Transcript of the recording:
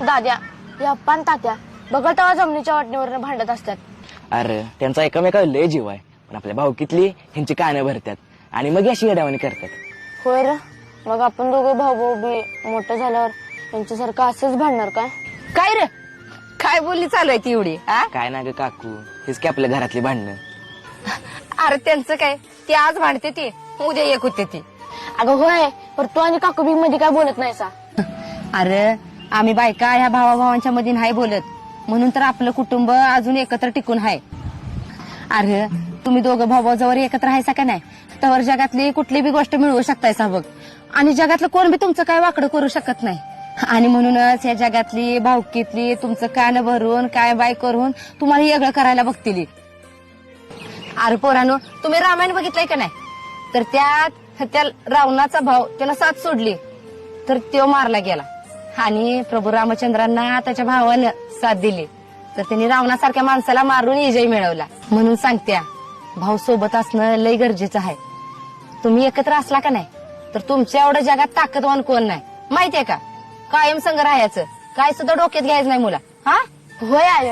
दाद्या या पान तात्या बघा तेव्हा जमिनीच्या वाटणीवर भांडत असतात. अरे त्यांचा एकमेकावर लय जीव आहे, पण आपल्या भाऊकीतली ह्यांची कानं भरतात आणि मग अशी येड्यावानी करतात. होय र, मग आपण दोघं भाऊ भाऊ बी मोठं झाल्यावर यांच्यासारखं असंच भांडणार काय? काय रे, काय बोलली चालू आहे ती एवढी? काय ना ग काकू, हेच की आपल्या घरातली भांडणं. अरे त्यांचं काय, ती आज भांडते ती, उद्या एक होते ती. अगं होय, पण तू आणि काकू बी मध्ये काय बोलत नाही सा? अरे आम्ही बायका ह्या भावाभावांच्या मध्ये नाही बोलत, म्हणून तर आपलं कुटुंब अजून एकत्र टिकून आहे. अरे तुम्ही दोघं भाऊ जवळ एकत्र आहे का नाही, तर जगातली कुठली बी गोष्ट मिळवू शकतायसा बघ. आणि जगातलं कोण बी तुमचं काय वाकडं करू शकत नाही. आणि म्हणूनच या जगातली भावकीतली तुमचं कान भरून काय बाय करून तुम्हाला वेगळं करायला बघतील. अरे पोरानो, तुम्ही रामायण बघितलंय का नाही? तर त्यात त्या रावणाचा भाव त्याला साथ सोडली तर तो मारला गेला, आणि प्रभू रामचंद्रांना त्याच्या भावानं साथ दिली तर त्यांनी रावणासारख्या माणसाला मारून विजय मिळवला. म्हणून सांगत्या, भाऊ सोबत असणं लय गरजेचं आहे. तुम्ही एकत्र असला का नाही तर तुमच्या एवढं जगात ताकदवान कोण नाही, माहितीये का? कायम संग राहायचं, काय सुद्धा डोक्यात घ्यायचं नाही मुला. हा होय आय,